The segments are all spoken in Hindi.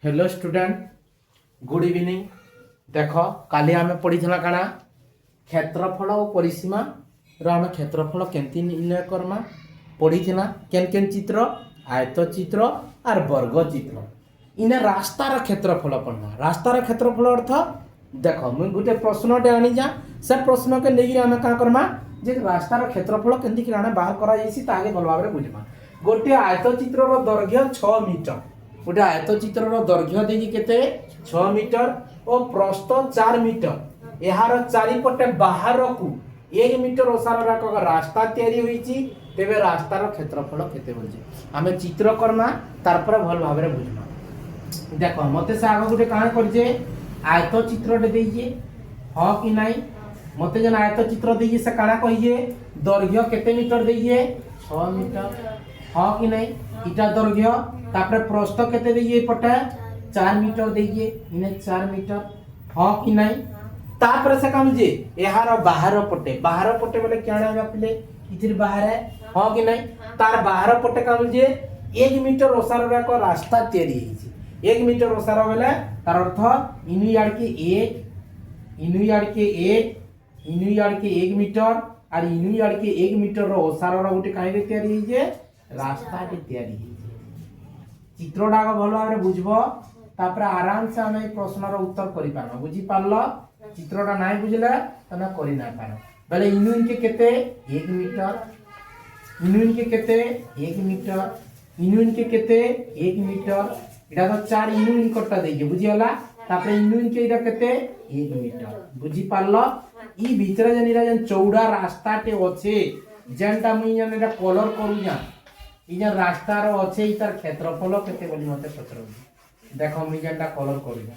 Hello student good evening. देख काली आम पढ़ी काना क्षेत्रफल और परिसीमा आम क्षेत्रफल केमती निर्णय करमा पढ़ी केन केन चित्र आयत चित्र और वर्ग चित्र इने रास्तार क्षेत्रफल पढ़ना। रास्तार क्षेत्रफल अर्थ देख मुझे गोटे प्रश्नटे आनी जा से प्रश्न के लेकिन आम क्या करमा जे रास्तार क्षेत्रफल केमती आने बाहर कर भल भाव बुझमा। गोटे आयत चित्र दैर्घ्य 6 मीटर गोटे आयत चित्र दैर्घ्य देखिए केते 6 मीटर और प्रस्थ 4 मीटर यार चारिपटे बाहर को 1 मीटर ओसार रास्ता तैयारी होईची तेबे रास्तार क्षेत्रफल केते होची आमे चित्र करमा तारपर भल भाव रे बुझमा। देखो मते से आगो गोटे काण करजे आयत चित्रटे देइए हां कि नाही मते जन आयत चित्र देइए से काणा कहिए दैर्घ्य केते मीटर देइए 6 मीटर हां कि नाही इटा दैर्घ्य तापर प्रस्थ केते देइए पटे 4 मीटर देइए इने 4 मीटर हां कि नाही तापर से काम जे एहार बाहर पटे बोले क्याणा बा पिले इतिर बाहर है हां कि नाही तार बाहर पटे काम जे 1 मीटर ओसार रा को रास्ता तैयारी हिची 1 मीटर ओसार बेले तार अर्थ इनु याड के 1 मीटर और इनु याड के 1 मीटर रो ओसार रा गुटे काहे तैयारी हिजे रास्ता के तैयारी हिचे। चित्रटा भल भाव बुझब तापर आराम से आम प्रश्न उत्तर कर पार बुझी पार्ल चित्रटा ना बुझले तमे करि ना पार बेले इनुन के केते 1 मीटर इनुन के केते 1 मीटर इनुन के केते 1 मीटर इडा तो 4 इनुन कट्टा देके बुझी होला तापर इनुन के इडा केते 1 मीटर बुझी पार्ल ई भीतर जन इडा जन चौड़ा रास्ता टे अछि जेनटा मुई जन इडा कलर करू जा ई जन रास्ता रो अछि इतार क्षेत्रफल केते बोली मते पचरो देखो मुई जेनटा कलर करू जा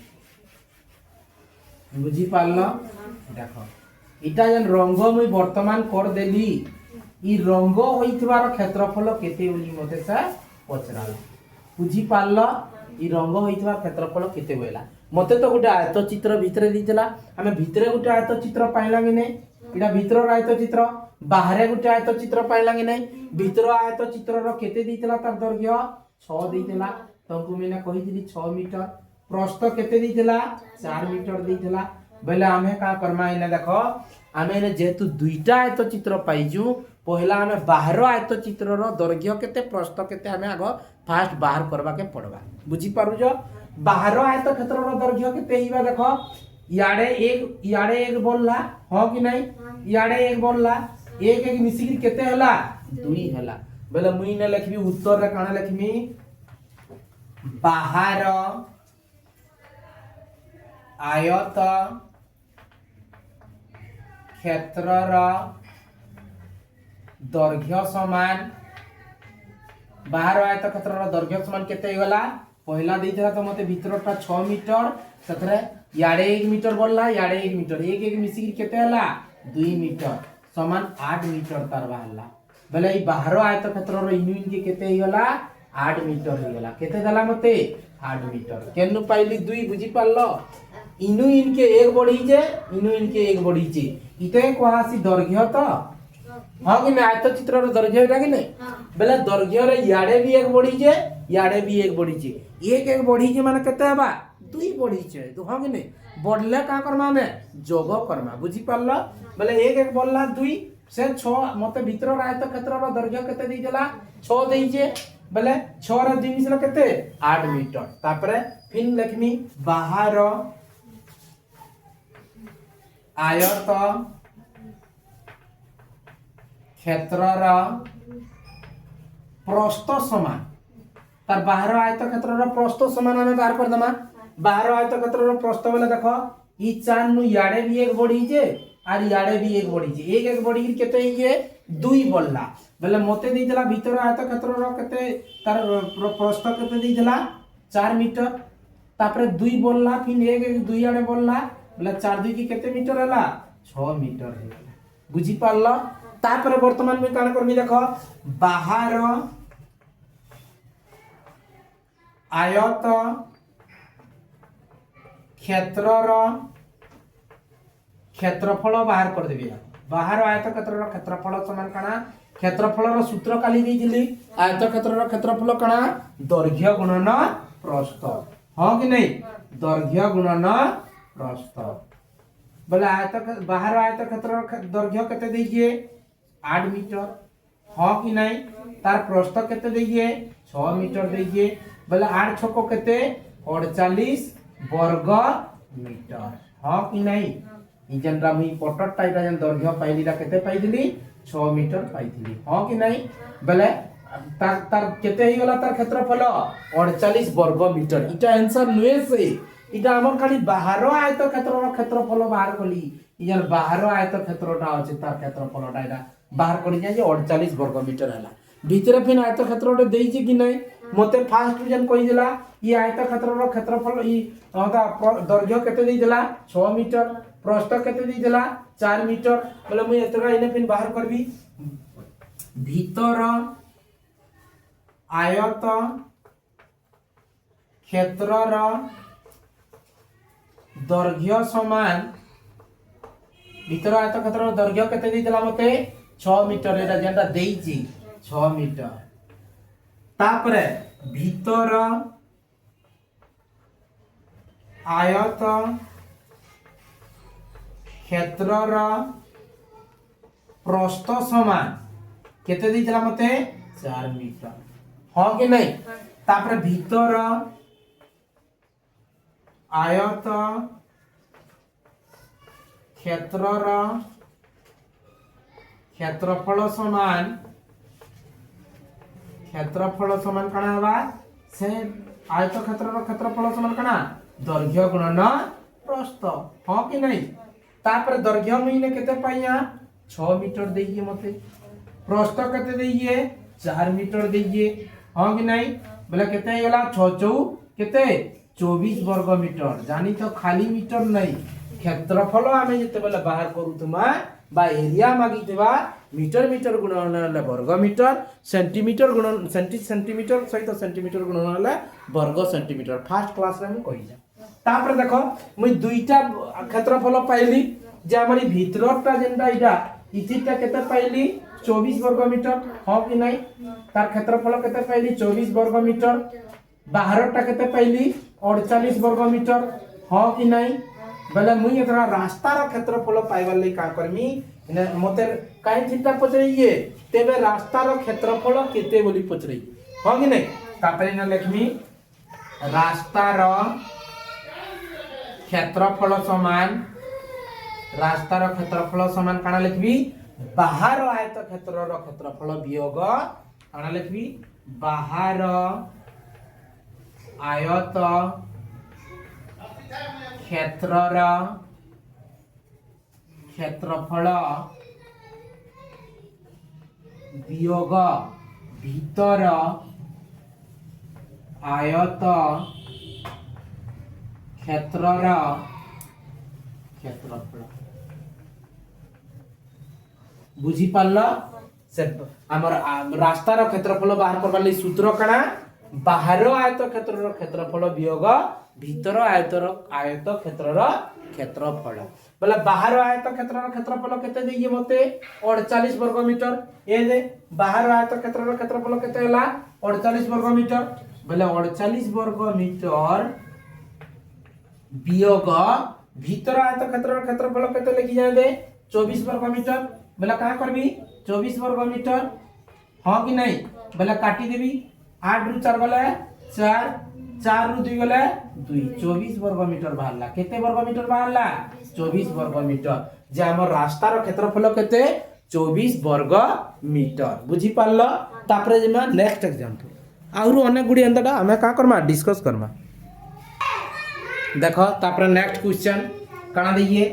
बुझी पार्ल देखो इटा जन रंग मुई वर्तमान कर देली ई रंग होइतबार क्षेत्रफल केते बोली मते से पचराला बुझी पार्ल ई रंग होइतबार क्षेत्रफल केते बोला मते तो गोटे आयत चित्र भितरे दितला हमें भितरे गोटे आयत चित्र पाइला कि नै इडा भितर आयत चित्र बाहरे गोटे आयत चित्र पाइला कि नै भितर आयत चित्र रो केते दितला तार दैर्घ्य 6 दितला तंकु मैंने कहितली 6 मीटर प्रस्थ केते दितला 4 मीटर दितला बेले आमे का करमा इने देखो आमे इने जेतु दुईटा आयत चित्र पाइजु पहला आमे बाहर आयत चित्र रो दैर्घ्य केते प्रस्थ केते आमे आगो फास्ट बाहर करबा के पड़बा बुझी पारुजो बाहर आयत क्षेत्र रो दैर्घ्य केते हिबा देखो याडे एक बोलला हां कि नाही याडे एक बोलला एक मिसिकी केते हला 2 हला बेले मुई ने लिखबी उत्तर रे काना लिखबी बाहर आयत क्षेत्रर दैर्घ्य समान बाहर आयत क्षेत्रर दैर्घ्य समान केते गला पहला देइतला तो मते भीतरटा 6 मीटर तथरे याडे 1 मीटर बोलला याडे 1 मीटर एक मिसिकी केते हला 2 मीटर समान 8 मीटर तार बाहरला बेले ई बाहर आयत क्षेत्रर इनुइन के केते गला 8 मीटर हो गला केते दला मते 8 मीटर केनु पाइली 2 बुझी पारलो इनु इनके एक बढ़ी जे इनु इनके एक बढ़ी जे इते कोहासी दैर्घ्य तो हां कि नै आयत चित्र रो दैर्घ्य एटा कि नै बेले दैर्घ्य रे याडे भी एक बढ़ी जे याडे भी एक बढ़ी जे एक बढ़ी जे माने केते हबा 2 बढ़ी जे तो हां कि नै बढ़ले का करमा में जोग करमा बुझी पारलो बेले एक बोलला 2 से 6 मते भीतर आयत क्षेत्र रो दैर्घ्य केते दै देला 6 दै जे बेले 6 रे 2 मिसला केते 8 मीटर तापरे फिन लिखमी बाहर आयत क्षेत्रर प्रस्थ समान तार बाहर आयत क्षेत्रर प्रस्थ समान हमें बाहर कर दमा बाहर आयत क्षेत्रर प्रस्थ बोले देखो ई 4 नु याडे भी एक बढ़ी जे आर याडे भी एक बढ़ी जे एक बढ़ी केते ये 2 बोलला बेले मते देइतला भीतर आयत क्षेत्रर केते तार प्रस्थ केते देइतला 4 मीटर तापरे 2 बोलला फिर एक 2 याडे बोलला बोले 4 2 की केते मीटर हला 6 मीटर हेला बुझी पारला तापरे वर्तमान में कान करमी देखो बाहर आयत क्षेत्रर क्षेत्रफल बाहर कर देबी बाहर आयत क्षेत्रर क्षेत्रफल समान काना क्षेत्रफल सूत्र काली देइली आयत क्षेत्रर क्षेत्रफल काना दैर्घ्य गुणन प्रस्थ हाँ कि नहीं दैर्घ्य गुणन प्रस्थ बोले आयत बाहर आयत क्षेत्र दैर्घ्य केते दीजिए 8 मीटर हाँ कि नहीं तार प्रस्थ केते दीजिए 6 मीटर दीजिए बोले 8 छको केते 48 वर्ग मीटर हाँ कि नहीं ई जनरा मुई पटट टाइटा जन दैर्घ्य पाइलीला केते पाइदिली 6 मीटर पाइदिली हाँ कि नहीं बोले तार तार केते ही गला तार क्षेत्रफल 48 वर्ग मीटर इटा आंसर नुए से इटा हमर खाली बाहर आयत क्षेत्रर क्षेत्रफल बाहर कली इजन बाहर आयत क्षेत्रटा अछि तार क्षेत्रफलटा इटा बाहर कली जे 48 वर्ग मीटर हला भीतर फिन आयत क्षेत्रटे देई कि नहीं मते फास्ट जन कहि दिला ई आयत क्षेत्रर क्षेत्रफल ई दैर्घ्य केते देई दिला 6 मीटर प्रस्थ केते देई दिला 4 मीटर बोले मुई एतरा इने फिन बाहर करबी भीतर आयत क्षेत्रर दैर्घ्य समान भीतर आयत क्षेत्रर दैर्घ्य केते देई दिला मते 6 मीटर एटा जेंटा देईची 6 मीटर तापरे भीतर आयत क्षेत्रर प्रस्थ समान केते देई दिला मते 4 मीटर हाँ कि नहीं तापरे भीतर आयत क्षेत्रर क्षेत्रफल समान कणा हवा से आयत क्षेत्रर क्षेत्रफल समान कणा दैर्घ्य गुणन प्रस्थ हाँ कि नहीं तापर दैर्घ्य महीने केते पाइया 6 मीटर देइए मते प्रस्थ केते देइए 4 मीटर देइए हाँ कि नहीं बोले केते हे गला 6 चौ केते 24 वर्ग मीटर जानी तो खाली मीटर नहीं क्षेत्रफल आमे जते बेला बाहर करूतमा बा एरिया मागितबा मीटर मीटर गुणन हले वर्ग मीटर सेंटीमीटर गुणन सेंटीमीटर सहित सेंटीमीटर गुणन हले वर्ग सेंटीमीटर फर्स्ट क्लास रे हम कहि जा तापर देखो मुई दुईटा क्षेत्रफल पाइली जे हमरी भीतरटा जेंटा इडा इथिटा केते पाइली 24 वर्ग मीटर हाँ कि नहीं तार क्षेत्रफल केते पाइली 24 वर्ग मीटर बाहरटा केते पाइली 48 वर्ग मीटर हाँ कि नहीं बेले मुई एतरा रास्तार क्षेत्रफल पाइबार लई का करमी मते काई चिंता पचरइए तेबे रास्तार क्षेत्रफल केते बोली पचरइ हाँ कि नहीं तापरे न लिखमी रास्तार क्षेत्रफल समान काना लिखबी बाहर आयत क्षेत्रर क्षेत्रफल वियोग काना लिखबी बाहर आयत क्षेत्रर क्षेत्रफल वियोग भीतर आयत क्षेत्रर क्षेत्रफल बुझी पारल से हमर रास्तार क्षेत्रफल बाहर करबार लई सूत्र काना बाहर आयत क्षेत्रर क्षेत्रफल वियोग भीतर आयत क्षेत्रर क्षेत्रफल बोले बाहर आयत क्षेत्रर क्षेत्रफल केते देइए मते 48 वर्ग मीटर ए दे बाहर आयत क्षेत्रर क्षेत्रफल केते हला 48 वर्ग मीटर बोले 48 वर्ग मीटर वियोग भीतर आयत क्षेत्रर क्षेत्रफल केते लिखि जाय दे 24 वर्ग मीटर बोले का करबी 24 वर्ग मीटर हाँ कि नहीं बोले काटी देबी 8 रु 4 गले 4 4 रु 2 गले 2 24 वर्ग मीटर बाहरला केते वर्ग मीटर बाहरला 24 वर्ग मीटर जे हमर रास्तार क्षेत्रफल केते 24 वर्ग मीटर बुझी पारलो तापरे जे नेक्स्ट एग्जांपल आउरो अनेक गुडी एंतटा हमें का करमा डिस्कस करमा देखो तापरे नेक्स्ट क्वेश्चन काना दइए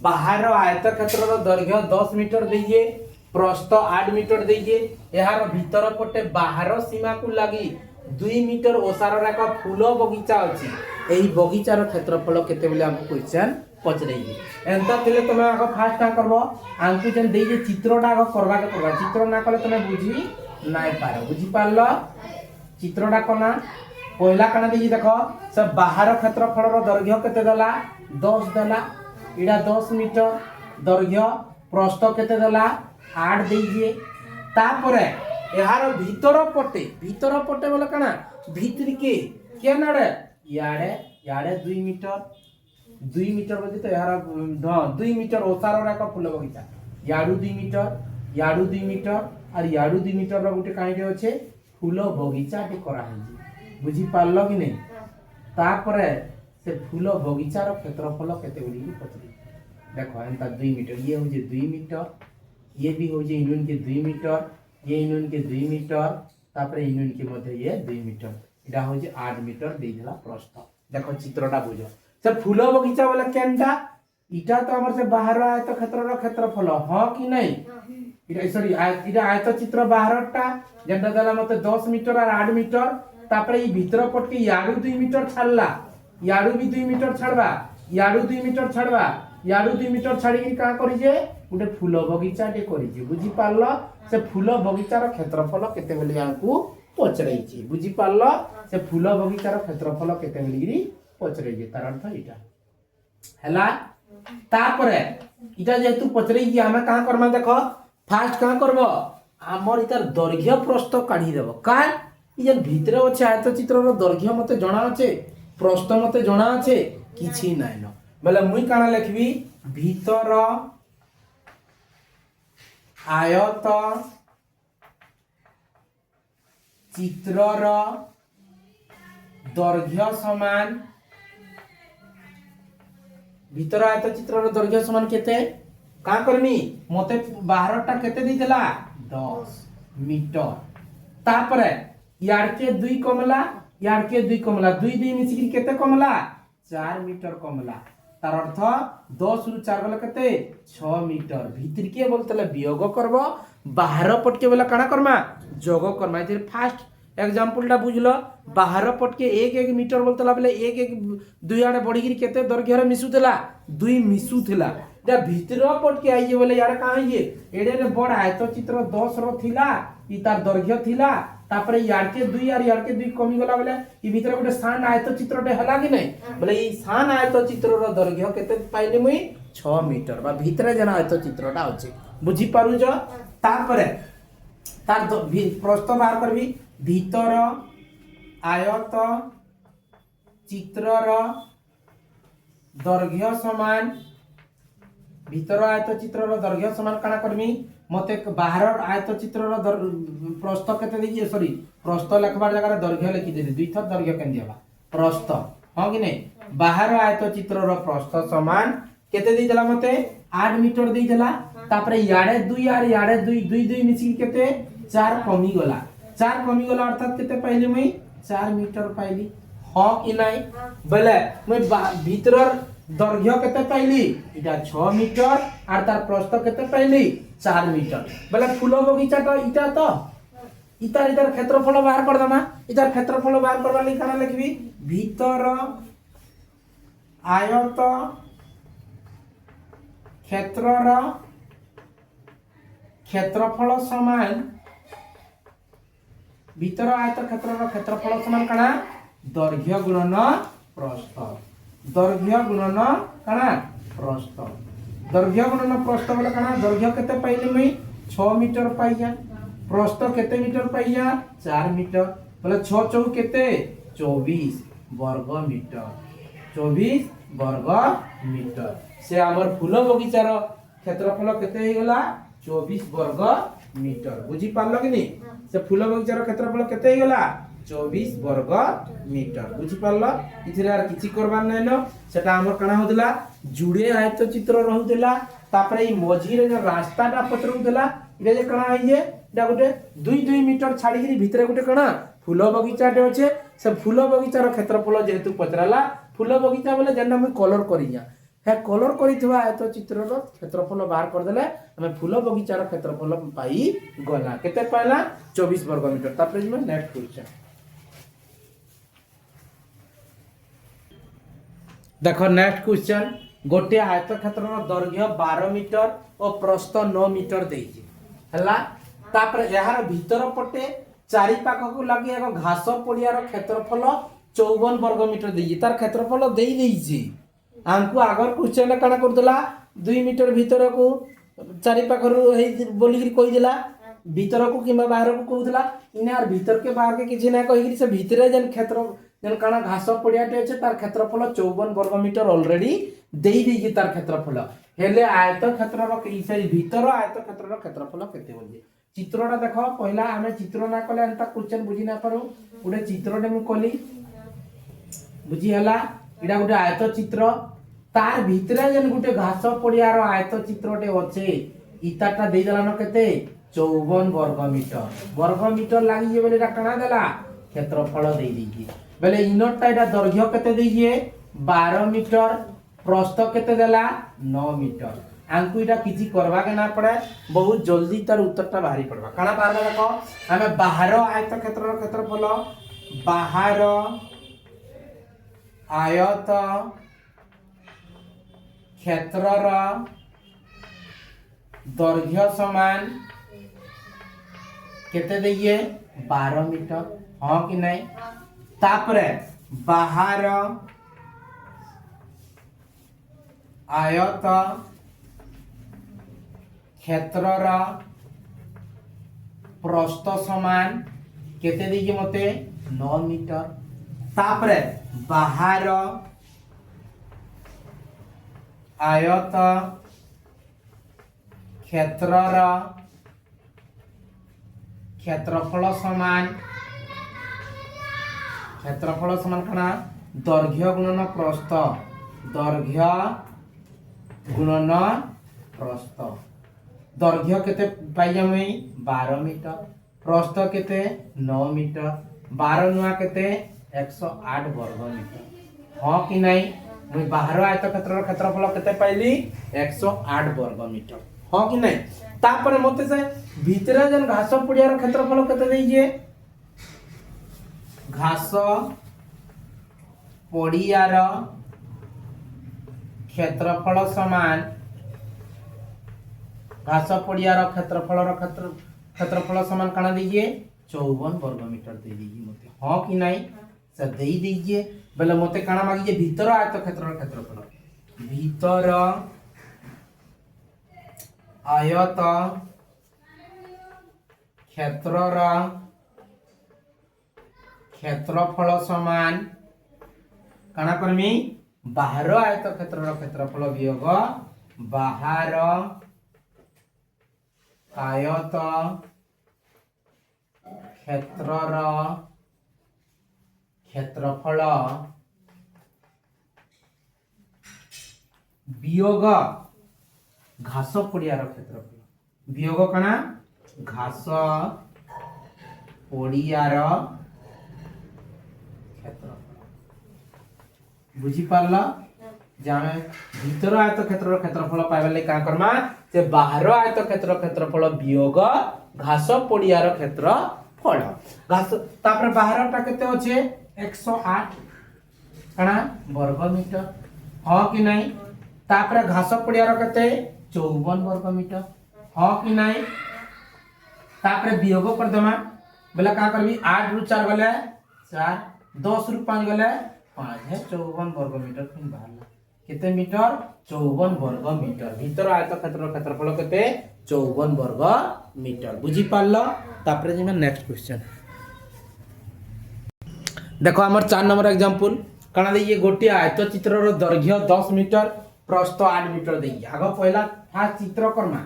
बाहर आयत क्षेत्रर दैर्घ्य 10 मीटर दइए प्रस्थ 8 मीटर दइए यार भीतर पटे बाहर सीमा को लागि 2 मीटर ओसार एक फूल बगीचा अछि एही बगीचार क्षेत्रफल केते बोले हमको क्वेश्चन पचरइए एंता थिले तमे आगो फास्ट का करबो आंकु जन देइए चित्रटा आगो करबा के करबा चित्र ना कले तमे बुझी नाइ पारो बुझी पारलो चित्रटा कोना पहिला काना दइए देखो सब बाहर क्षेत्रफलर दैर्घ्य केते देला 10 देला इडा 10 मीटर दैर्घ्य प्रस्थ केते देला 8 दइए तापरे यार भीतर पटे बोले काना भीतर के नाडे याडे याडे 2 मीटर 2 मीटर बोली तो यार हाँ 2 मीटर ओसार एक फूल बगीचा याडू 2 मीटर याडू 2 मीटर और याडू 2 मीटर रो गुटे काईटे अच्छे फूल बगीचा टे करा है बुझी पारलो कि नहीं तापरे से फूल बगीचार क्षेत्रफल केते बोली पचरी देखो एंता 2 मीटर ये हो 2 मीटर ये भी हो इनुन के 2 मीटर ये इनुन के 2 मीटर तापरे इनुन के मध्य ये 2 मीटर इडा हो 8 मीटर देला प्रस्थ देखो चित्रटा बुझो से फूल बगीचा वाला केनटा इटा तो हमर से बाहर आए तो क्षेत्रफल हां कि नहीं इटा सॉरी इटा आयत चित्र बाहरटा जेंटा देला मते 10 मीटर और 8 मीटर तापरे ई भीतर पट के याडू 2 मीटर छाड़ला याडू भी 2 मीटर छाड़बा याडू 2 मीटर छाड़बा याडू 2 मीटर छाड़ी के का करि जे गुटे फूल बगीचा टे करि जे बुझी पारलो से फूल बगीचार क्षेत्रफल केते बोली आंकू पचरै छी बुझी पारलो से फूल बगीचार क्षेत्रफल केते बोली पचरै जे तार अर्थ इटा हला तापरे इटा जेतु पचरै कि हमें का करमा देखो फास्ट का करबो हमर इतार दैर्घ्य प्रस्थ काढी देबो का ये भीतर अच्छे आयत चित्र दैर्घ्य मते जणा আছে प्रस्थ मते जणा আছে किछि नाइ न बोले मुई काना लिखबी भीतर आयत चित्रर दैर्घ्य समान भीतर आयत चित्रर दैर्घ्य समान केते का करमी मते बाहरटा केते दितला 10 मीटर तापरे यार के 2 कमला यार के 2 कमला 2 2 मिसिकी केते कमला 4 मीटर कमला तार अर्थ 10 रु 4 गला केते 6 मीटर भीतर के बोलतले वियोग करबो बाहर पट के बोला काना करमा जोग करमा इधर फास्ट एग्जांपल टा बुझलो बाहर पट के 1 1 मीटर बोलतला बोले 1 1 2 आडे बढ़ी गिरी केते दैर्घ्य रे मिसुतला 2 मिसुतला दा भीतर पट के आइए बोले यार का आइए एडे रे बड़ आयत चित्र 10 रो थिला इ तार दैर्घ्य थिला तापरे यार के 2 और यार के 2 कमी गला बोले इ भीतर गोटे सान आयत चित्रटे हला कि नहीं बोले इ सान आयत चित्र रो दैर्घ्य केते पाइले मुई 6 मीटर बा भीतर जना आयत चित्रटा अछि बुझी पारु जो तापरे तार प्रस्थ बाहर करबी भीतर आयत चित्रर दैर्घ्य समान भीतर आयत चित्रर दैर्घ्य समान काना करमी मते बाहर आयत चित्रर प्रस्थ केते देई सॉरी प्रस्थ लिखबार जगह दैर्घ्य लिखि दे दुई थर दैर्घ्य केन दियाबा प्रस्थ हां कि नहीं बाहर आयत चित्रर प्रस्थ समान केते देई देला मते 8 मीटर देई देला तापरे याडे 2 और याडे 2 2 2 मिसी केते 4 कमी गला अर्थात केते पहले मैं 4 मीटर पाइली हां कि नहीं बोले मैं भीतर दैर्घ्य केते पाइली इटा 6 मीटर और तार प्रस्थ केते पाइली 4 मीटर बोले फूल बगीचा तो इटा तो इतार इतार क्षेत्रफल बाहर कर दमा इतार क्षेत्रफल बाहर करबा ਲਈ काना लिखबी भीतर आयत क्षेत्रर क्षेत्रफल समान भीतर आयत क्षेत्रर क्षेत्रफल समान काना दैर्घ्य गुणन प्रस्थ दैर्घ्य गुणन काना प्रस्थ दैर्घ्य गुणन प्रस्थ बोले काना दैर्घ्य केते पाइले मैं 6 मीटर पाइया प्रस्थ केते मीटर पाइया 4 मीटर बोले 6 चौ केते 24 वर्ग मीटर 24 वर्ग मीटर से हमर फूल बगीचार क्षेत्रफल केते हे गला 24 वर्ग मीटर बुझी पारलो कि नहीं से फूल बगीचार क्षेत्रफल केते हे गला 24 वर्ग मीटर बुझी पारलो इथरे यार किछि करबार नै न सेटा हमर कणा होतला जुड़े आयत चित्र रहउतला तापरे ई मझी रे रास्ताटा पचरउतला इरे जे कणा है जे डा गोटे 2 2 मीटर छाड़ी गिरी भीतर गोटे कणा फूल बगीचाटे अच्छे से फूल बगीचार क्षेत्रफल जेहेतु पचराला फूल बगीचा बोले जेना मैं कलर करिया है कलर करिथवा आयत चित्रर क्षेत्रफल बाहर कर देले हमें फूल बगीचार क्षेत्रफल पाई गला केते पाइला 24 वर्ग मीटर तापरे मैं नेक्स्ट क्वेश्चन देखो नेक्स्ट क्वेश्चन गोटे आयत क्षेत्रर दैर्घ्य 12 मीटर और प्रस्थ 9 मीटर देइछि हला तापर यार भीतर पटे चारि पाख को लगे एगो घास पड़ियार क्षेत्रफल 54 वर्ग मीटर देइछि तार क्षेत्रफल देई देइछि आंकु आगर क्वेश्चन काना करदला 2 मीटर भीतर को चारि पाखरु हे बोली गिरी कहि देला भीतर को किबा बाहर को कहउतला इनार भीतर के बाहर के किछि ना कहि गिरी से भीतरे जन क्षेत्र जेन काना घास पड़ियाटे अच्छे तार क्षेत्रफल 54 वर्ग मीटर ऑलरेडी देई देई तार क्षेत्रफल हेले आयत क्षेत्र रो भीतर आयत क्षेत्र रो क्षेत्रफल केते बोली चित्रटा देखो पहला आमे चित्र ना कले एंता क्वेश्चन बुझी ना पारो उडे चित्रटे मु कली बुझी हला इडा गुटे आयत चित्र तार भितरे जेन गुटे घास पड़ियार आयत चित्रटे अच्छे इताटा देई देलानो केते 54 वर्ग मीटर लागी जे बेले काना देला क्षेत्रफल देई दीजिए बेले इनरटा एटा दैर्घ्य केते दीजिए 12 मीटर प्रस्थ केते देला 9 मीटर आंकु इटा किछि करबा के ना पड़े बहुत जल्दी तार उत्तरटा बाहरी पड़बा काना बाहर देखो हमें बाहर आयत क्षेत्र रो क्षेत्रफल बाहर आयत क्षेत्र रो दैर्घ्य समान केते दइए 12 मीटर हां कि नहीं तापरे बाहर आयत क्षेत्र रा प्रस्थ समान केते दइए मते 9 मीटर तापरे बाहर आयत क्षेत्र रा क्षेत्रफल समान कना दैर्घ्य गुणन प्रस्थ दैर्घ्य गुणन प्रस्थ दैर्घ्य केते पाई हमें 12 मीटर प्रस्थ केते 9 मीटर 12 नुआ केते 108 वर्ग मीटर हां कि नहीं मुई बाहर आयत क्षेत्र क्षेत्रफल केते पाइली 108 वर्ग मीटर हां कि नहीं तापर मते से भीतर जन घास पड़ियार क्षेत्रफल केते देइए घास पड़ियार क्षेत्रफल समान घास पड़ियार क्षेत्रफल समान काना दीजिए 54 वर्ग मीटर दे दीजिए मते हां कि नहीं से दे दीजिए बेले मते काना मागिए भीतर आयत क्षेत्रफल भीतर आयत क्षेत्र रा क्षेत्रफल समान काना करमी बाहर आयत क्षेत्र रा क्षेत्रफल वियोग बाहर आयत क्षेत्र रा क्षेत्रफल वियोग घास पड़ियार क्षेत्रफल वियोग काना घास पड़ियार क्षेत्रफल बुझी पारला जाने भीतर आयत क्षेत्र क्षेत्रफल पाइबा ले का करमा से बाहर आयत क्षेत्र क्षेत्रफल वियोग घास पड़ियार क्षेत्रफल घास तापर बाहरटा केते अछि 108 कणा वर्ग मीटर हां कि नहीं तापर घास पड़ियार केते 54 वर्ग मीटर हां कि नहीं तापर वियोग कर दमा बेला का करबी 8 रु 4 गले 4 10 रु 5 गले 5 है 54 वर्ग मीटर फिर बाहरला केते मीटर 54 वर्ग मीटर भीतर आयत क्षेत्र क्षेत्रफल केते 54 वर्ग मीटर बुझी पारलो तापर जे नेक्स्ट क्वेश्चन देखो हमर 4 नंबर एग्जांपल काना दे गोटे आयत चित्र रो दैर्घ्य 10 मीटर प्रस्थ 8 मीटर दे आगो पहला फास्ट चित्र करमा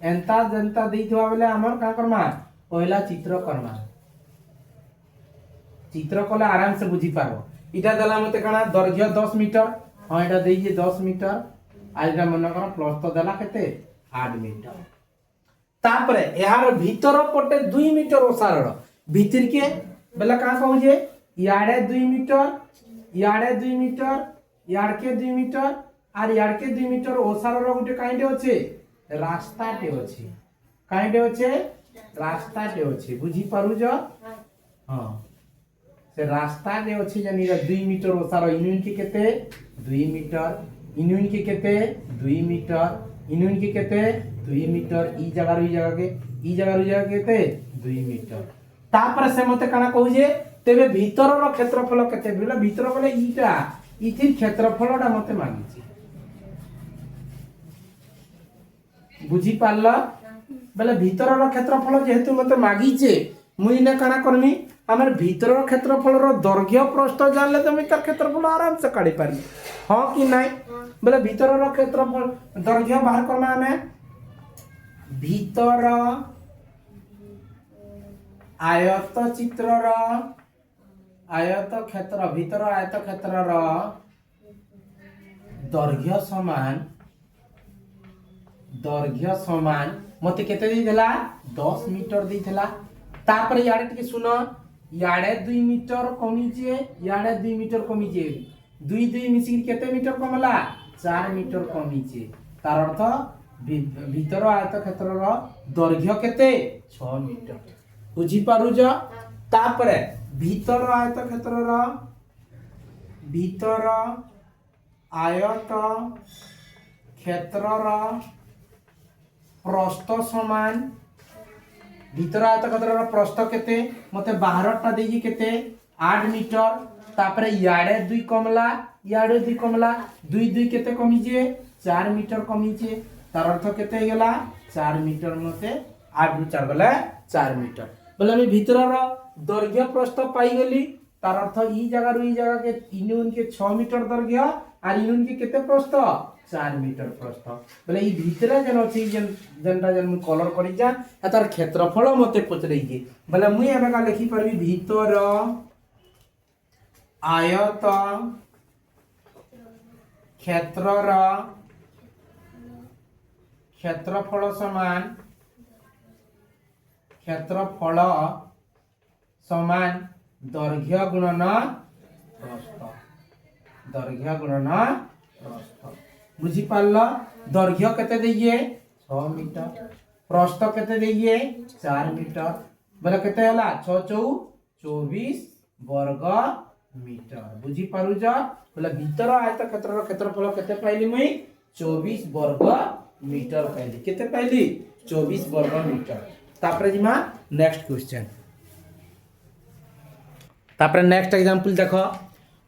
एंता जनता देइथवा बेले हमर का करमा पहला चित्र करमा चित्र कले आराम से बुझी पारो इटा दला मते काना दैर्घ्य 10 मीटर हां इटा देइए 10 मीटर आइरा मन कर प्रस्थ दला केते 8 मीटर तापरे यार भीतर पटे 2 मीटर ओसारर भीतर के बेला का कहू जे याडे 2 मीटर याडे 2 मीटर याड के 2 मीटर आर याड के 2 मीटर ओसारर गुटे काइंडे अछि रास्ताटे अछि काइंडे अछि रास्ताटे अछि बुझी पारु जो हां से रास्ताटे अछि जनी 2 मीटर ओसार इनुन के केते 2 मीटर इनुन के केते 2 मीटर इनुन के केते 2 मीटर ई जगह के केते 2 मीटर तापर से मते काना कहू जे तेबे भीतर रो क्षेत्रफल केते बिला भीतर बोले ईटा इथिर क्षेत्रफलटा मते मांगी बुझी पारला बेले भीतर रो क्षेत्रफल जेहेतु मते मागी छे मुई ने काना करमी आमर भीतर क्षेत्रफल रो दैर्घ्य प्रस्थ जानले तो तार क्षेत्रफल आराम से काढी पारी हां कि नहीं बोले भीतर रो क्षेत्रफल दैर्घ्य बाहर करमा हमें भीतर आयत चित्र रो आयत क्षेत्र भीतर आयत क्षेत्र रो दैर्घ्य समान मते केते दिला 10 मीटर दिथला तापर याडे टिके सुनो याडे 2 मीटर कमी जे याडे 2 मीटर कमी जे 2 2 मिसी केते मीटर कमला 4 मीटर कमी जे तार अर्थ भीतर आयत क्षेत्र रो दैर्घ्य केते 6 मीटर बुझी पारु जो तापर भीतर आयत क्षेत्र रो भीतर आयत क्षेत्र रो प्रस्थ समान भीतर आयत क्षेत्र रो प्रस्थ केते मते बाहरटा देई केते 8 मीटर तापरे याडे 2 कमला याडे 2 कमला 2 2 केते कमी जे 4 मीटर कमी जे तार अर्थ केते गेला 4 मीटर मते 8 4 गले 4 मीटर बोले मैं भीतर रो दैर्घ्य प्रस्थ पाई गेली तार अर्थ ई जगह रो ई जगह के इनुन के 6 मीटर दैर्घ्य और इनुन के केते प्रस्थ 4 मीटर प्रस्थ बोले ई भीतर जन अछि जनटा जन कलर करि जा तार क्षेत्रफल मते पचरई जे बोले मुई एबे का लिखि परबी भीतर आयत क्षेत्र रो क्षेत्रफल समान दैर्घ्य गुणन प्रस्थ बुझी पारल दैर्घ्य केते देइए 6 मीटर प्रस्थ केते देइए 4 मीटर बोले केते हला 6 4 24 वर्ग मीटर बुझी पारु जा बोले भीतर आयत क्षेत्र रो क्षेत्रफल केते पाइली मुई 24 वर्ग मीटर पाइली केते पाइली 24 वर्ग मीटर तापरे जिमा नेक्स्ट क्वेश्चन तापरे नेक्स्ट एग्जांपल देखो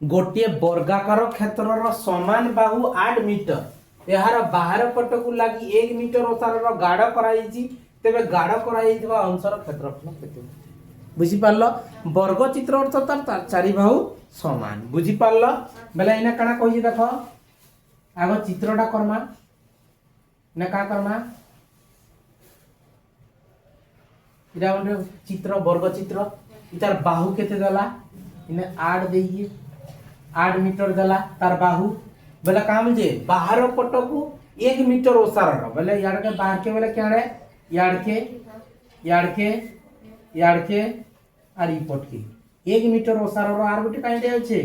गोटे वर्गाकार क्षेत्र रो समान बाहु 8 मीटर यार बाहर पट को लागि 1 मीटर ओसार रो गाढ़ कराई छी तेबे गाढ़ कराई दिबा अंशर क्षेत्रफल केते बुझी पारलो वर्ग चित्र अर्थ तार चारि बाहु समान बुझी पारलो बेला इना काना कहि देखो आगो चित्रटा करमा ना का करमा इरा ओने चित्र वर्ग चित्र इतार बाहु केते दला इने 8 देइए 8 मीटर दला तार बाहु बोले काम जे बाहर पट को 1 मीटर ओसार रो बोले यार के बाहर के बोले क्या रे यार के आर ई पट के 1 मीटर ओसार रो आर गोटे काई दे छै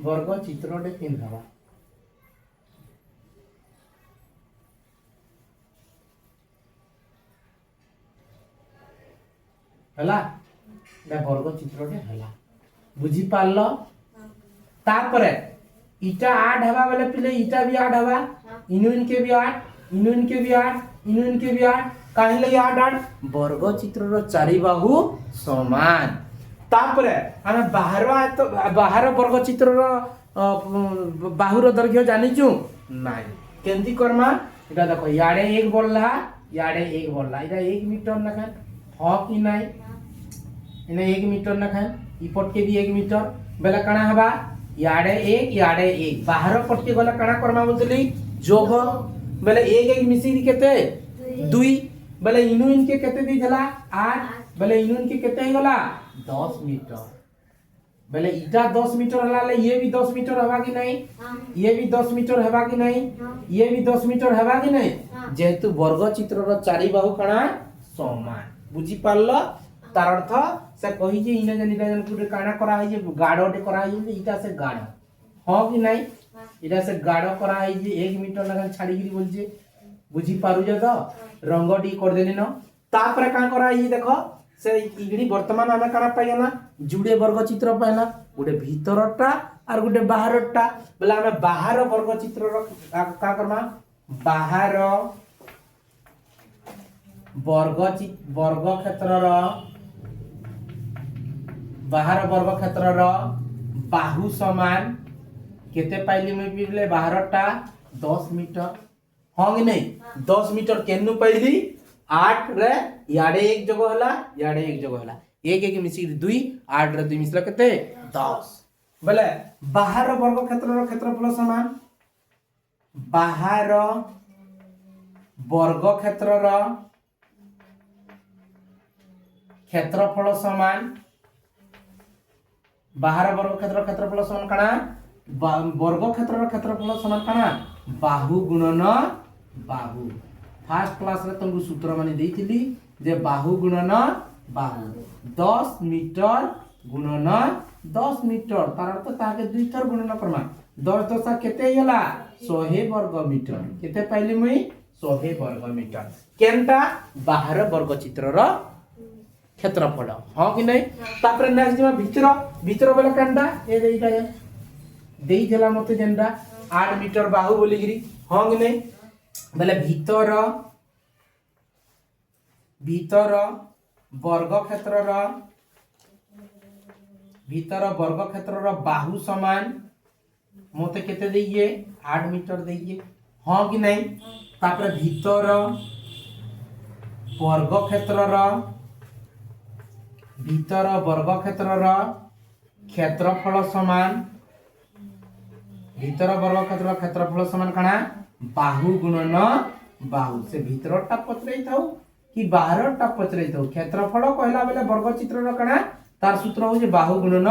वर्ग चित्रटे पिनहबा हला ना वर्ग चित्रटे हला बुझी पारलो तापरे इटा 8 हवा वाले पिले इटा भी 8 हवा इनुन के भी 8 इनुन के भी 8 इनुन के भी 8 काहे लगे 8 8 वर्ग चित्र रो चारि बाहु समान तापरे हम बाहर वर्ग चित्र रो बाहु रो दैर्घ्य जानि छु नाही केंदी करमा इटा देखो याडे 1 बोलला याडे 1 बोलला इटा 1 मीटर ना खान ह कि नाही इने 1 मीटर ना खान ई पट के भी 1 मीटर बेला काना हबा याडे 1 बाहर पट के गला काना करमा बोलतली जोग बेले 1 1 मिसी केते 2 बेले इनु इनके केते दी जला 8 बेले इनु इनके केते गला 10 मीटर बेले इटा 10 मीटर हला ले ये भी 10 मीटर हवा कि नहीं ये भी 10 मीटर हवा कि नहीं ये भी 10 मीटर हवा कि नहीं जेहेतु वर्ग चित्र रो चारि बाहु काना समान बुझी पारलो तार अर्थ से कहि जे इने जन कुटे काना करा है जे गाढ़ोटे करा है जे इटा से गाढ़ ह कि नहीं इटा से गाढ़ करा है जे 1 मीटर लगा छाड़ी गिरी बोल जे बुझी पारु जे तो रंगटी कर देनी न तापर का करा है देखो से इगड़ी वर्तमान हमें करा पाइना जुड़े वर्ग चित्र पाइना गुटे भीतरटा और गुटे बाहरटा बोला हमें बाहर वर्ग चित्र का करमा बाहर वर्ग क्षेत्र रो बाहर वर्ग क्षेत्र रो बाहु समान केते पाइली में पिले बाहरटा 10 मीटर हां कि नहीं 10 मीटर केनु पाइली 8 रे याडे 1 जगह हला याडे 1 जगह हला एक एक मिसिक 2 8 रे 2 मिसला केते 10 बोले बाहर वर्ग क्षेत्र रो क्षेत्रफल समान बाहर वर्ग क्षेत्र रो क्षेत्रफल समान बाहर वर्ग क्षेत्र क्षेत्रफल समान काना वर्ग क्षेत्र रो क्षेत्रफल समान काना बाहु गुणन बाहु फर्स्ट क्लास रे तुमको सूत्र माने देइथिली जे बाहु गुणन बाहु 10 मीटर गुणन 10 मीटर तार अर्थ ताके दुई थर गुणन करमा 10 10 केते होला 100 वर्ग मीटर केते पाइली मुई 100 वर्ग मीटर केनटा बाहर वर्ग चित्र रो क्षेत्रफल हां कि नहीं तापर नेक्स्ट जिमा भीतर भीतर बोले कांडा ए देइटा देई देला मते जेंडा 8 मीटर बाहु बोली गिरी हां कि नहीं बोले भीतर भीतर वर्ग क्षेत्र रो भीतर वर्ग क्षेत्र रो बाहु समान मोते केते देइए 8 मीटर देइए हां कि नहीं तापर भीतर वर्ग क्षेत्र रो भीतर वर्ग क्षेत्र रो क्षेत्रफल समान भीतर वर्ग क्षेत्र क्षेत्रफल समान काना बाहु गुणन बाहु से भीतरटा पचरई थाउ कि बाहरटा पचरई थाउ क्षेत्रफल कहला बेले वर्ग चित्र रो काना तार सूत्र हो जे बाहु गुणन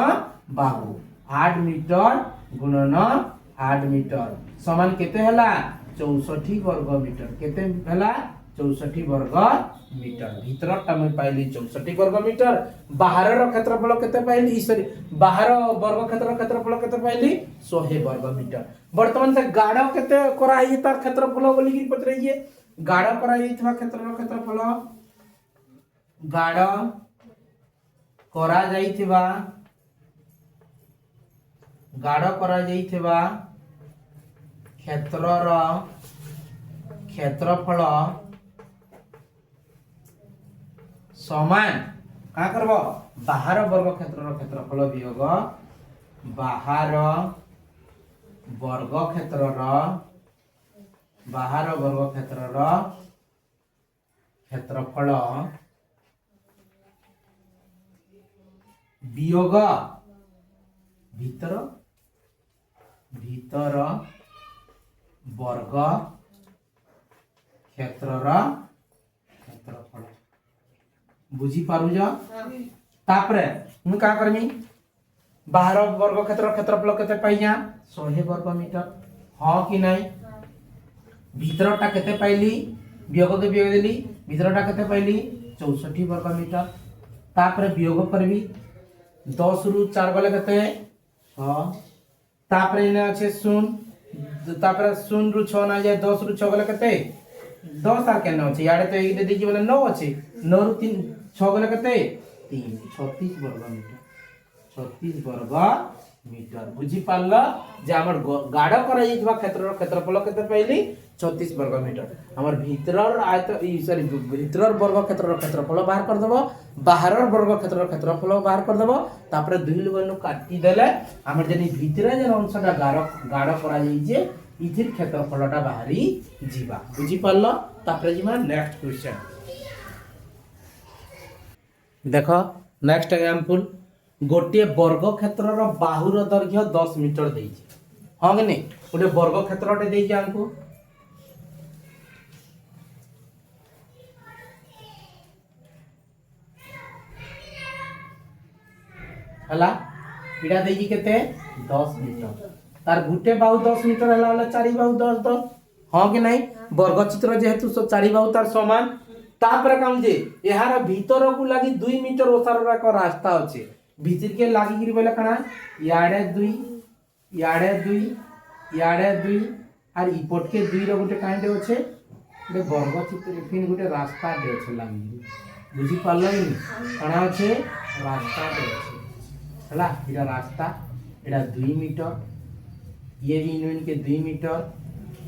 बाहु 8 मीटर गुणन 8 मीटर समान केते हला 64 वर्ग मीटर केते हला 64 वर्ग मीटर भीतरटा मैं पाइली 64 वर्ग मीटर बाहर रो क्षेत्रफल केते पाइली सॉरी बाहर वर्ग क्षेत्रफल केते पाइली 100 वर्ग मीटर वर्तमान से गाढ़ केते करा ही तार क्षेत्रफल बोली कि पचरइए गाढ़ करा ही थवा क्षेत्रफल गाढ़ करा जाइथिबा गाढ़ करा जाइथिबा क्षेत्रर क्षेत्रफल समान का करबो बाहर वर्ग क्षेत्रर क्षेत्रफल वियोग बाहर वर्ग क्षेत्रर क्षेत्रफल वियोग भीतर भीतर वर्ग क्षेत्रर क्षेत्रफल बुझी पारु जा तापरे मु का करमी बाहर वर्ग क्षेत्र क्षेत्रफल केते पाइया 100 वर्ग मीटर हां कि नहीं भीतरटा केते पाइली वियोग के वियोग देली भीतरटा केते पाइली 64 वर्ग मीटर तापरे वियोग करबी 10 रु 4 गले केते 6 तापरे ने আছে 0 तापरे 0 रु 6 ना जाय 10 रु 6 गले केते 10 आर केन ଅଛି याडे तो एक दे दीजिए बोले 9 ଅଛି 9 रु 3 6 गले केते 3 36 वर्ग मीटर 36 वर्ग मीटर बुझी पारला जे हमर गाढ़ करा जाइतबा क्षेत्रर क्षेत्रफल केते पाइली 36 वर्ग मीटर हमर भीतरर आयत सॉरी भीतरर वर्ग क्षेत्रर क्षेत्रफल बाहर कर देबो बाहरर वर्ग क्षेत्रर क्षेत्रफल बाहर कर देबो तापर दुई लगन काटी देले हमर जनी भीतरे जे अंशटा गाढ़ करा जाई जे इथिर क्षेत्रफलटा बाहरी जीवा बुझी पारला तापर जीमा नेक्स्ट क्वेश्चन देखो नेक्स्ट एग्जांपल गोटे वर्ग क्षेत्रर बाहुर दैर्घ्य 10 मीटर देइछि हां कि नहीं गोटे वर्ग क्षेत्रटे देइछि हमको हला इडा देइछि केते 10 मीटर तार गुटे बाहु 10 मीटर हला हला चारि बाहु 10 10 हां कि नहीं वर्ग चित्र जेहेतु चारि बाहु तार समान तापर काम जे एहार भीतर को लागि 2 मीटर ओसार का रास्ता अछि भीतर के लागि गिरी बोले कना याडे 2 आर इपट के 2 रो गुटे काइंड अछि बे वर्ग चित्र फिन गुटे रास्ता दे अछि लागि बुझी पारलो नि कना अछि रास्ता दे अछि हला इरा रास्ता एडा 2 मीटर ये भी इनविन के 2 मीटर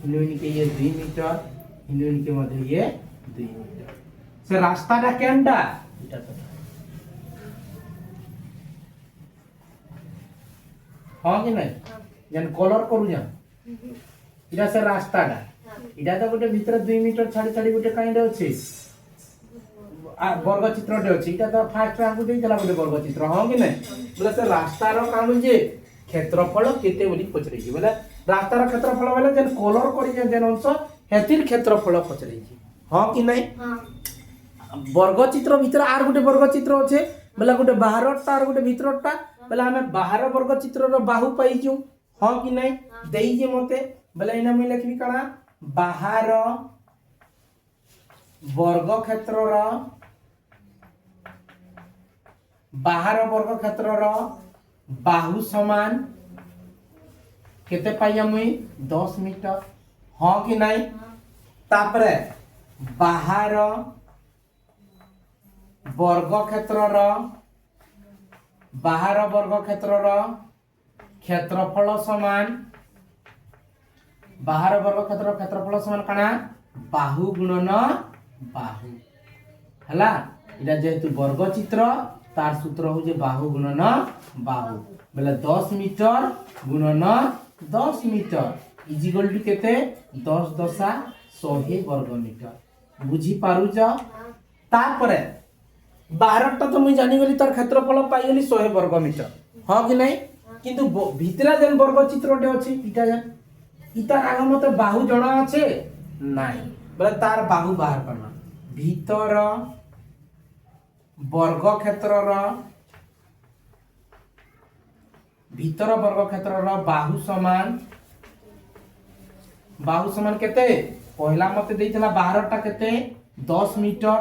इनविन के ये 2 मीटर इनविन के मध्य ये 2 मीटर से रास्ता टा केनटा इटा तो हां कि नहीं जन कलर करू जा इटा से रास्ता टा इटा तो गोटे भीतर 2 मीटर छाड़ी छाड़ी गोटे काइंड अछि वर्ग चित्र डे अछि इटा तो फास्ट आंकु देइतला बोले वर्ग चित्र हां कि नै बोले से रास्ता रो काम जे क्षेत्रफल केते बोली पचरै छी बोले रास्ता रो क्षेत्रफल बोले जेन कलर करी जेन अंश हेतिर क्षेत्रफल पचरै छी हां कि नै हां वर्ग चित्र भीतर आर गुटे वर्ग चित्र अछि बोले गुटे बाहरटा आर गुटे भीतरटा बोले हमें बाहर वर्ग चित्र रो बाहु पाई छु हां कि नै देई जे मते बोले इना मैं लिखबी कणा बाहर वर्ग क्षेत्र रो बाहर वर्ग क्षेत्र रो बाहु समान केते पाइया मुई 10 मीटर हां कि नै तापरे बाहर वर्ग क्षेत्र रो बाहर वर्ग क्षेत्र रो क्षेत्रफल समान बाहर वर्ग क्षेत्र क्षेत्रफल समान कणा बाहु गुणन बाहु हला इटा जेहेतु वर्ग चित्र तार सूत्र हो जे बाहु गुणन बाहु बोले 10 मीटर गुणन 10 मीटर इज इक्वल टू केते 10 दशा 100 वर्ग मीटर बुझी पारु जा तापरे बाहरटा तो मुई जानि गली तार क्षेत्रफल पाई गली 100 वर्ग मीटर हां कि नै किंतु भितरा जेन वर्ग चित्रटे अछि इटा जेन इता आग मते बाहु जणा আছে নাই बोले तार बाहु बाहर करना भीतर वर्ग क्षेत्र रो भीतर वर्ग क्षेत्र रो बाहु समान केते पहला मते देइतला बाहरटा केते 10 मीटर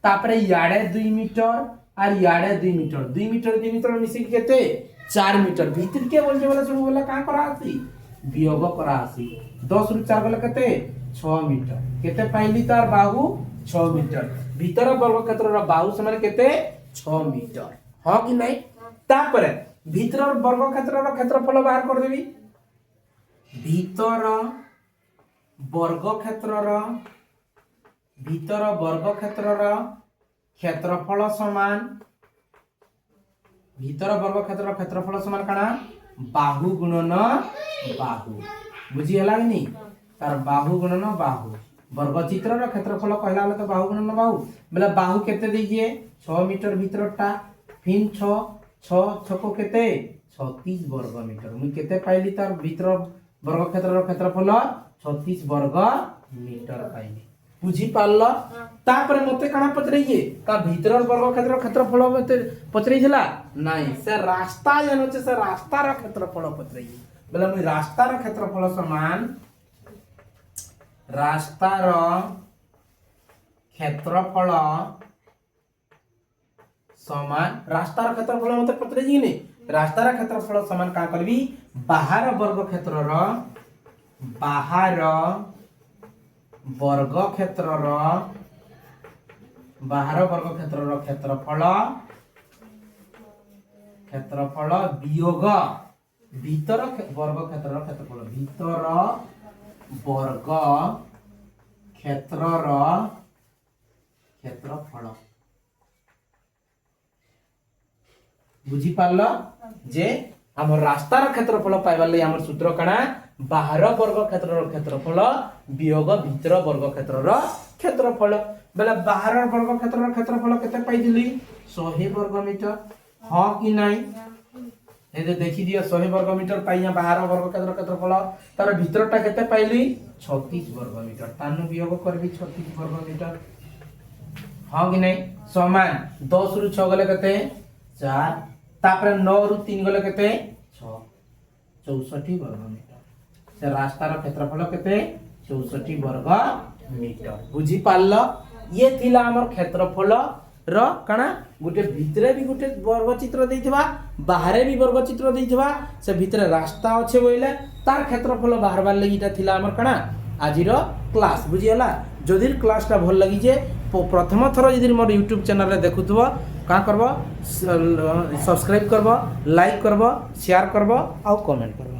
तापरे याडे 2 मीटर और याडे 2 मीटर 2 मीटर मिसी केते 4 मीटर भीतर के बोल जे वाला सब बोला का करा आसी वियोग करा आसी 10 रु 4 बोले केते 6 मीटर केते पाइली तार बाहु 6 मीटर भीतर वर्ग क्षेत्र रो बाहु समान केते 6 मीटर हां कि नै तापरे भीतर वर्ग क्षेत्र रो क्षेत्रफल बाहर कर देबी भीतर वर्ग क्षेत्र रो क्षेत्रफल समान भीतर वर्ग क्षेत्र रो क्षेत्रफल समान कणा बाहु गुणन बाहु बुझी हला नि तार बाहु गुणन बाहु वर्ग चित्र रो क्षेत्रफल कहला तो बाहु गुणन बाहु बोले बाहु केते देइए 6 मीटर भीतरटा फिन 6 को केते 36 वर्ग मीटर मुई केते पाइली तार भीतर वर्ग क्षेत्र रो क्षेत्रफल 36 वर्ग मीटर पाइली बुझी पारल तापर मते काना पचरैये का भीतर वर्ग क्षेत्र क्षेत्रफल मते पचरैथिला नाही से रास्ता जन छै से रास्ता रो क्षेत्रफल पचरैये बोले मुई रास्ता रो क्षेत्रफल समान रास्ता रो क्षेत्रफल समान रास्ता रो क्षेत्रफल मते पचरैये नि रास्ता रो क्षेत्रफल समान का करबी बाहर वर्ग क्षेत्र रो बाहर वर्ग क्षेत्र रो क्षेत्रफल वियोग भीतर वर्ग क्षेत्र रो क्षेत्रफल भीतर वर्ग क्षेत्र रो क्षेत्रफल बुझी पारल जे हमर रास्ता रो क्षेत्रफल पाइबार लई हमर सूत्र कणा बाहर वर्ग क्षेत्र रो क्षेत्रफल वियोग भीतर वर्ग क्षेत्र रो क्षेत्रफल बेला बाहर वर्ग क्षेत्र रो क्षेत्रफल केते पाई दिली 100 वर्ग मीटर हां कि नै ए देखि दियो 100 वर्ग मीटर पाइया बाहर वर्ग क्षेत्र क्षेत्रफल तार भीतरटा केते पाइली 36 वर्ग मीटर तानु वियोग करबी 36 वर्ग मीटर हां कि नै समान 10 रु 6 गले केते 4 तापर 9 रु 3 गले केते 6 64 वर्ग मीटर से रास्ता रो क्षेत्रफल केते 64 वर्ग मीटर बुझी पारल ये थिला हमर क्षेत्रफल रो कणा गुटे भितरे भी गुटे वर्ग चित्र देइथबा बाहरे भी वर्ग चित्र देइथबा से भितरे रास्ता अच्छे बोइले तार क्षेत्रफल बाहर बार लगी इटा थिला हमर कणा आजिरो क्लास बुझी हला जदि क्लासटा भल लगी जे प्रथम थर जदि मोर YouTube चैनल रे देखुथबो का करबो सब्सक्राइब करबो लाइक करबो शेयर करबो आ कमेंट करबो।